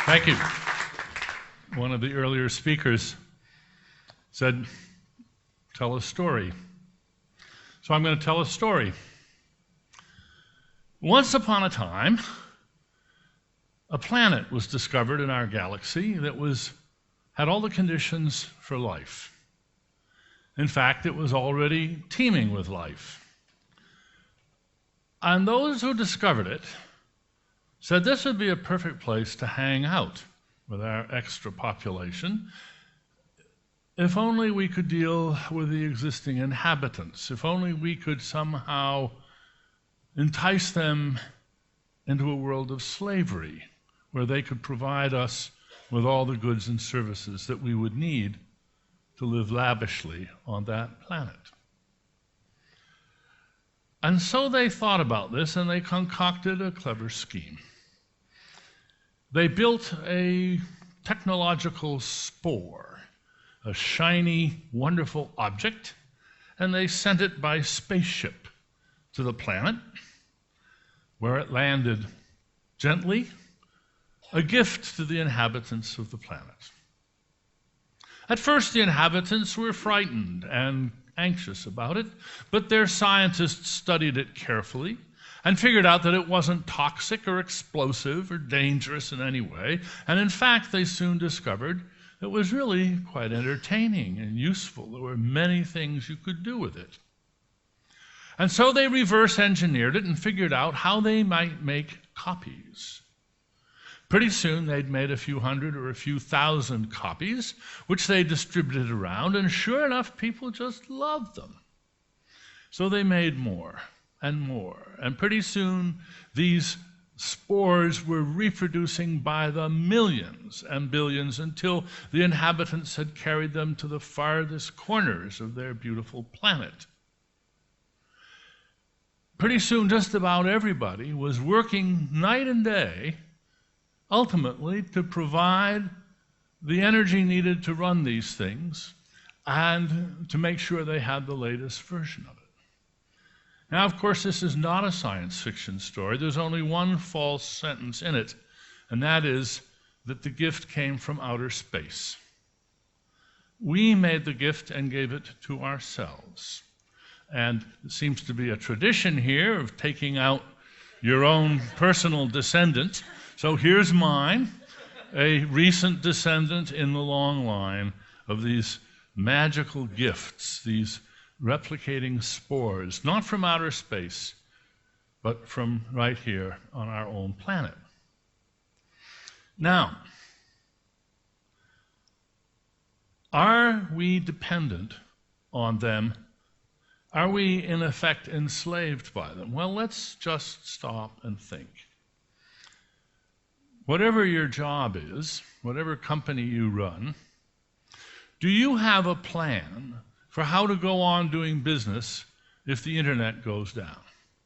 Thank you. One of the earlier speakers said, tell a story. So I'm going to tell a story. Once upon a time, a planet was discovered in our galaxy that had all the conditions for life. In fact, it was already teeming with life. And those who discovered it said this would be a perfect place to hang out with our extra population if only we could deal with the existing inhabitants, if only we could somehow entice them into a world of slavery where they could provide us with all the goods and services that we would need to live lavishly on that planet. And so they thought about this and they concocted a clever scheme. They built a technological spore, a shiny, wonderful object, and they sent it by spaceship to the planet, where it landed gently, a gift to the inhabitants of the planet. At first, the inhabitants were frightened and anxious about it, but their scientists studied it carefully and figured out that it wasn't toxic or explosive or dangerous in any way. And in fact, they soon discovered it was really quite entertaining and useful. There were many things you could do with it. And so they reverse engineered it and figured out how they might make copies. Pretty soon they'd made a few hundred or a few thousand copies, which they distributed around, and sure enough, people just loved them. So they made more and more, and pretty soon these spores were reproducing by the millions and billions until the inhabitants had carried them to the farthest corners of their beautiful planet. Pretty soon just about everybody was working night and day ultimately to provide the energy needed to run these things and to make sure they had the latest version of it. Now, of course, this is not a science fiction story. There's only one false sentence in it, and that is that the gift came from outer space. We made the gift and gave it to ourselves. And it seems to be a tradition here of taking out your own personal descendant. So here's mine, a recent descendant in the long line of these magical gifts, these replicating spores, not from outer space, but from right here on our own planet. Now, are we dependent on them? Are we, in effect, enslaved by them? Well, let's just stop and think. Whatever your job is, whatever company you run, do you have a plan for how to go on doing business if the internet goes down?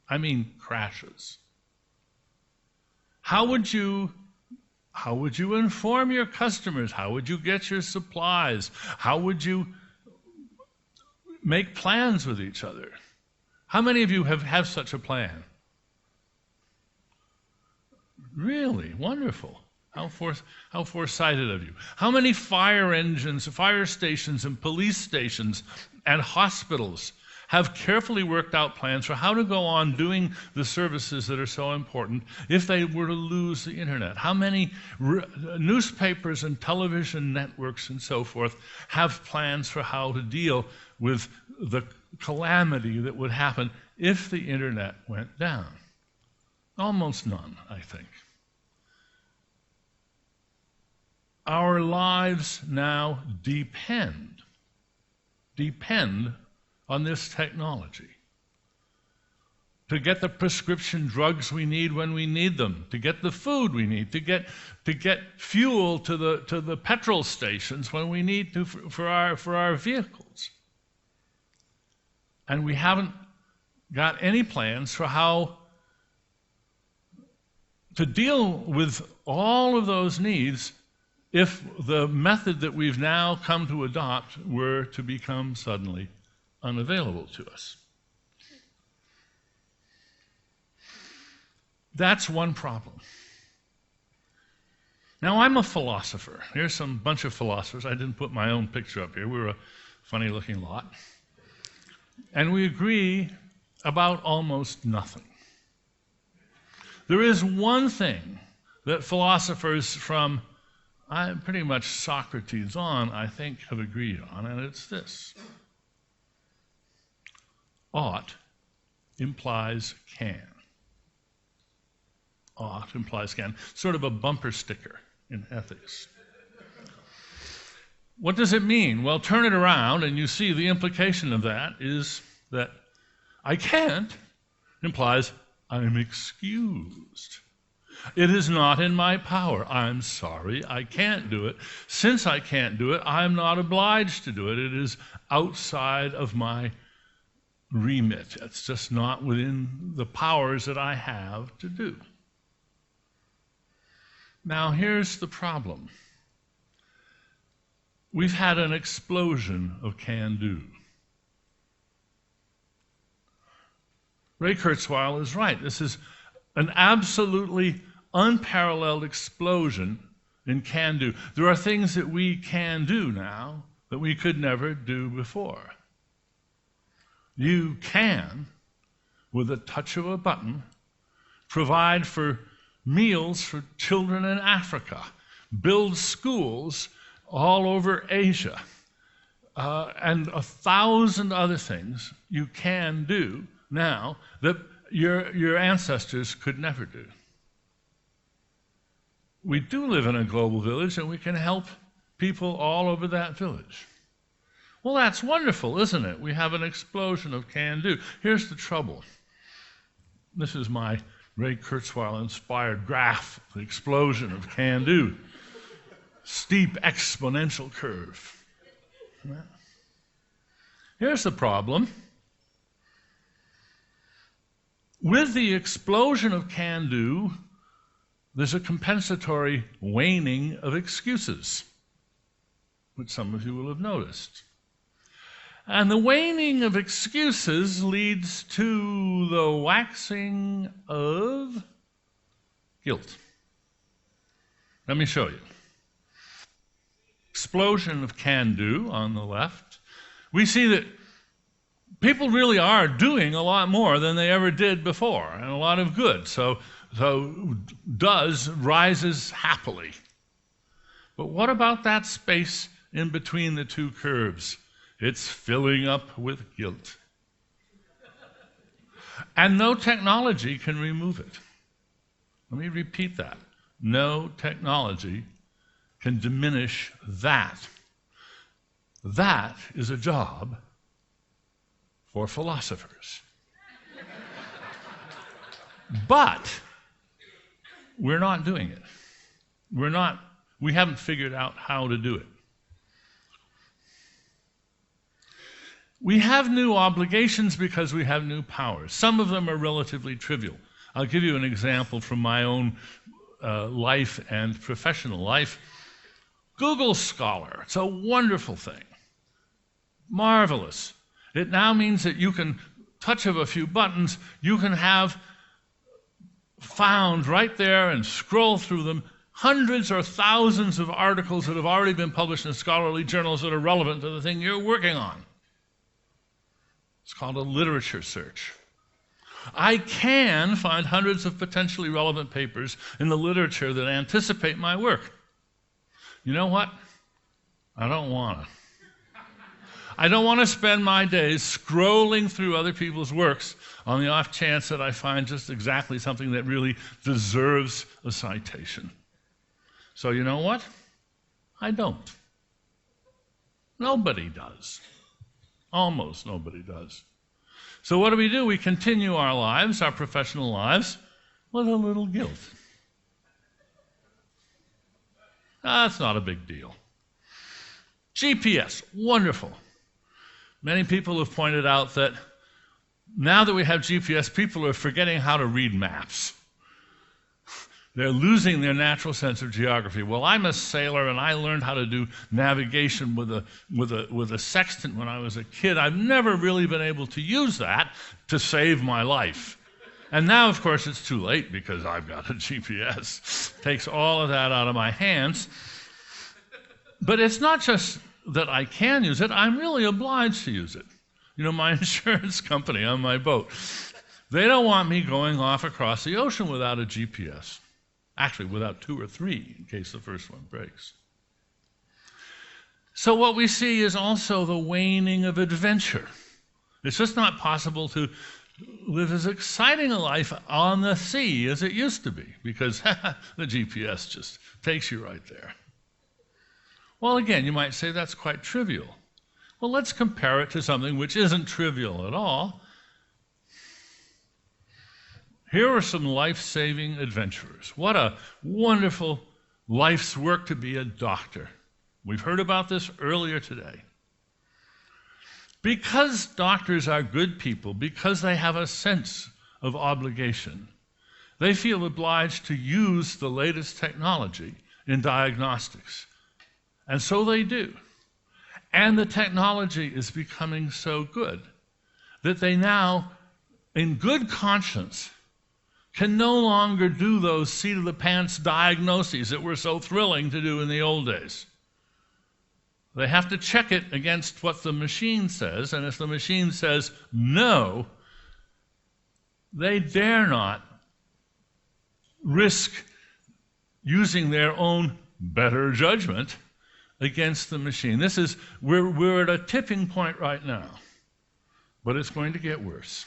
I mean, crashes. How would you inform your customers? How would you get your supplies? How would you make plans with each other? How many of you have such a plan? Really? Wonderful. How foresighted of you. How many fire engines, fire stations, and police stations and hospitals have carefully worked out plans for how to go on doing the services that are so important if they were to lose the internet? How many newspapers and television networks and so forth have plans for how to deal with the calamity that would happen if the internet went down? Almost none, I think. Our lives now depend on this technology. To get the prescription drugs we need when we need them, to get the food we need, to get fuel to the petrol stations when we need to for our vehicles. And we haven't got any plans for how to deal with all of those needs if the method that we've now come to adopt were to become suddenly unavailable to us. That's one problem. Now, I'm a philosopher. Here's some bunch of philosophers. I didn't put my own picture up here. We're a funny-looking lot. And we agree about almost nothing. There is one thing that philosophers from pretty much Socrates on, I think, have agreed on, and it's this. Ought implies can. Ought implies can. Sort of a bumper sticker in ethics. What does it mean? Well, turn it around and you see the implication of that is that I can't implies I'm excused. It is not in my power. I'm sorry, I can't do it. Since I can't do it, I'm not obliged to do it. It is outside of my remit. It's just not within the powers that I have to do. Now, here's the problem. We've had an explosion of can-do. Ray Kurzweil is right. This is an absolutely unparalleled explosion in can-do. There are things that we can do now that we could never do before. You can, with a touch of a button, provide for meals for children in Africa, build schools all over Asia, and 1,000 other things you can do now that your ancestors could never do. We do live in a global village, and we can help people all over that village. Well, that's wonderful, isn't it? We have an explosion of can-do. Here's the trouble. This is my Ray Kurzweil-inspired graph, the explosion of can-do. Steep exponential curve. Here's the problem. With the explosion of can-do, there's a compensatory waning of excuses, which some of you will have noticed. And the waning of excuses leads to the waxing of guilt. Let me show you. Explosion of can-do on the left. We see that people really are doing a lot more than they ever did before, and a lot of good. So does rises happily. But what about that space in between the two curves? It's filling up with guilt. And no technology can remove it. Let me repeat that. No technology can diminish that. That is a job for philosophers. But we're not doing it. We haven't figured out how to do it. We have new obligations because we have new powers. Some of them are relatively trivial. I'll give you an example from my own life and professional life. Google Scholar, it's a wonderful thing. Marvelous. It now means that you can, touch of a few buttons, you can have found right there and scroll through them hundreds or thousands of articles that have already been published in scholarly journals that are relevant to the thing you're working on. It's called a literature search. I can find hundreds of potentially relevant papers in the literature that anticipate my work. You know what? I don't want to. I don't want to spend my days scrolling through other people's works on the off chance that I find just exactly something that really deserves a citation. So you know what? I don't. Nobody does. Almost nobody does. So what do? We continue our lives, our professional lives, with a little guilt. That's not a big deal. GPS, wonderful. Many people have pointed out that now that we have GPS, people are forgetting how to read maps. They're losing their natural sense of geography. Well, I'm a sailor, and I learned how to do navigation with a sextant when I was a kid. I've never really been able to use that to save my life. And now, of course, it's too late because I've got a GPS. Takes all of that out of my hands. But it's not just that I can use it, I'm really obliged to use it. You know, my insurance company on my boat, they don't want me going off across the ocean without a GPS. Actually, without 2 or 3, in case the first one breaks. So what we see is also the waning of adventure. It's just not possible to live as exciting a life on the sea as it used to be, because the GPS just takes you right there. Well, again, you might say that's quite trivial. Well, let's compare it to something which isn't trivial at all. Here are some life-saving adventurers. What a wonderful life's work to be a doctor. We've heard about this earlier today. Because doctors are good people, because they have a sense of obligation, they feel obliged to use the latest technology in diagnostics. And so they do. And the technology is becoming so good that they now, in good conscience, can no longer do those seat-of-the-pants diagnoses that were so thrilling to do in the old days. They have to check it against what the machine says, and if the machine says no, they dare not risk using their own better judgment against the machine. We're at a tipping point right now, but it's going to get worse.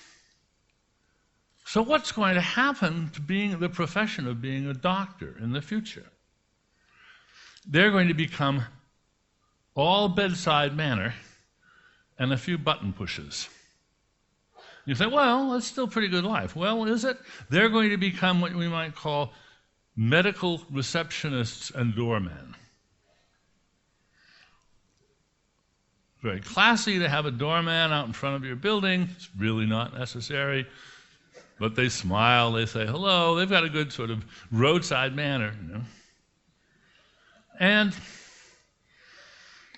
So what's going to happen to the profession of being a doctor in the future? They're going to become all bedside manner and a few button pushes. You say, well, that's still a pretty good life. Well, is it? They're going to become what we might call medical receptionists and doormen. Very classy to have a doorman out in front of your building. It's really not necessary. But they smile, they say hello. They've got a good sort of roadside manner, you know. And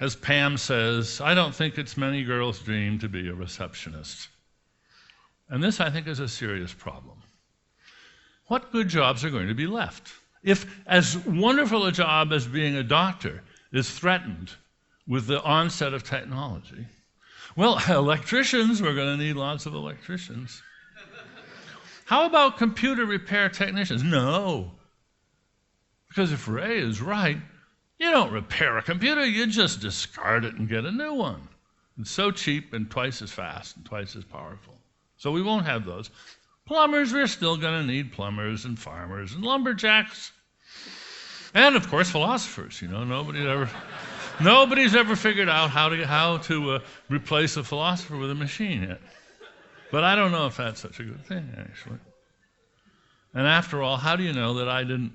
as Pam says, I don't think it's many girls' dream to be a receptionist. And this, I think, is a serious problem. What good jobs are going to be left? If as wonderful a job as being a doctor is threatened with the onset of technology, well, electricians, we're going to need lots of electricians. How about computer repair technicians? No. Because if Ray is right, you don't repair a computer, you just discard it and get a new one. It's so cheap and twice as fast and twice as powerful. So we won't have those. Plumbers, we're still going to need plumbers and farmers and lumberjacks. And, of course, philosophers. You know, nobody's ever figured out how to replace a philosopher with a machine yet. But I don't know if that's such a good thing, actually. And after all, how do you know that I didn't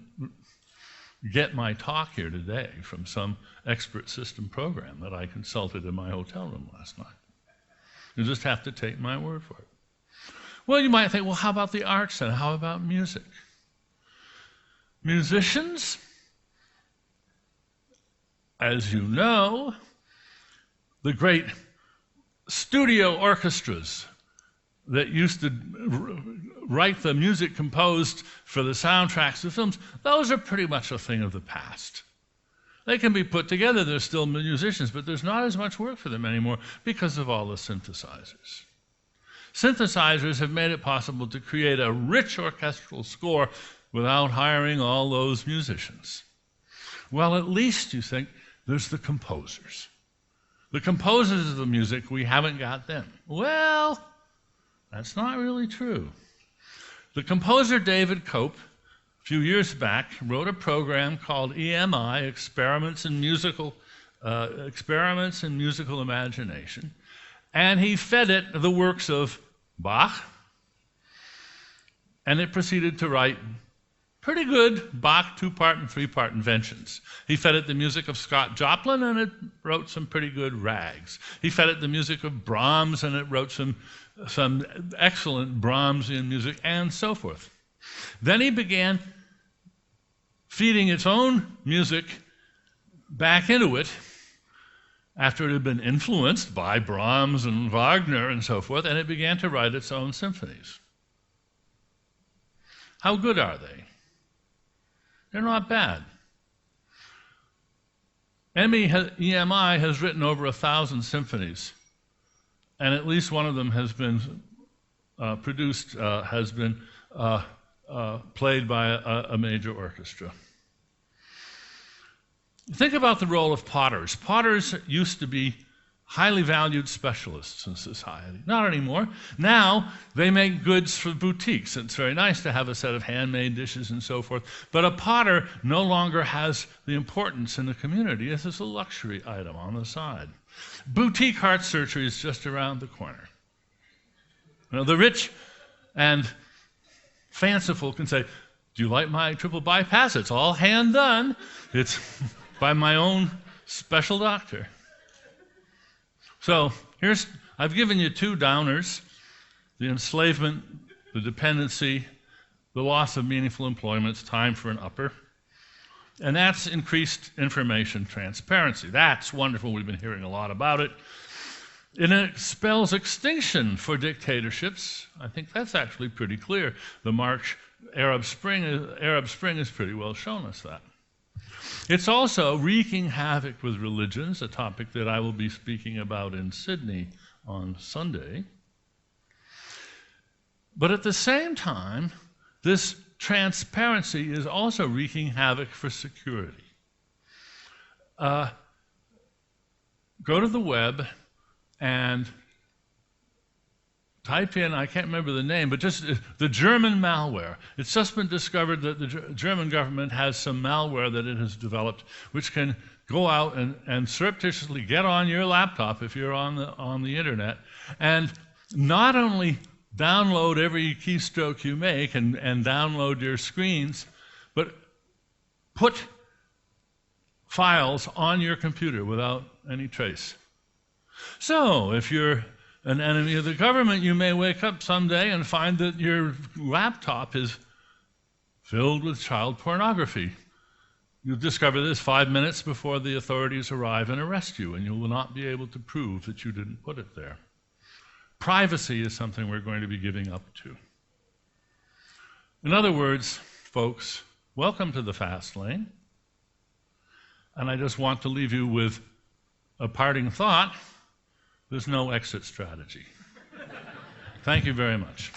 get my talk here today from some expert system program that I consulted in my hotel room last night? You just have to take my word for it. Well, you might think, well, how about the arts then? How about music? Musicians, as you know, the great studio orchestras that used to write the music composed for the soundtracks of films, those are pretty much a thing of the past. They can be put together, they're still musicians, but there's not as much work for them anymore because of all the synthesizers. Synthesizers have made it possible to create a rich orchestral score without hiring all those musicians. Well, at least, you think, there's the composers. The composers of the music, we haven't got them. Well, that's not really true. The composer David Cope, a few years back, wrote a program called EMI, Experiments in Musical Imagination, and he fed it the works of Bach, and it proceeded to write pretty good Bach 2-part and 3-part inventions. He fed it the music of Scott Joplin, and it wrote some pretty good rags. He fed it the music of Brahms, and it wrote some excellent Brahmsian music, and so forth. Then he began feeding its own music back into it after it had been influenced by Brahms and Wagner and so forth, and it began to write its own symphonies. How good are they? They're not bad. EMI has written over 1,000 symphonies, and at least one of them has been played by a major orchestra. Think about the role of potters. Potters used to be highly valued specialists in society. Not anymore. Now they make goods for boutiques. It's very nice to have a set of handmade dishes and so forth, but a potter no longer has the importance in the community. This is a luxury item on the side. Boutique heart surgery is just around the corner. You know, the rich and fanciful can say, "Do you like my triple bypass? It's all hand done. It's by my own special doctor." So I've given you two downers: the enslavement, the dependency, the loss of meaningful employment. It's time for an upper. And that's increased information transparency. That's wonderful. We've been hearing a lot about it. And it spells extinction for dictatorships. I think that's actually pretty clear. The Arab Spring has pretty well shown us that. It's also wreaking havoc with religions, a topic that I will be speaking about in Sydney on Sunday. But at the same time, this transparency is also wreaking havoc for security. Go to the web and type in, I can't remember the name, but just the German malware. It's just been discovered that the German government has some malware that it has developed which can go out and surreptitiously get on your laptop if you're on the internet, and not only download every keystroke you make and download your screens, but put files on your computer without any trace. So if you're an enemy of the government, you may wake up someday and find that your laptop is filled with child pornography. You'll discover this 5 minutes before the authorities arrive and arrest you, and you will not be able to prove that you didn't put it there. Privacy is something we're going to be giving up to. In other words, folks, welcome to the fast lane. And I just want to leave you with a parting thought. There's no exit strategy. Thank you very much.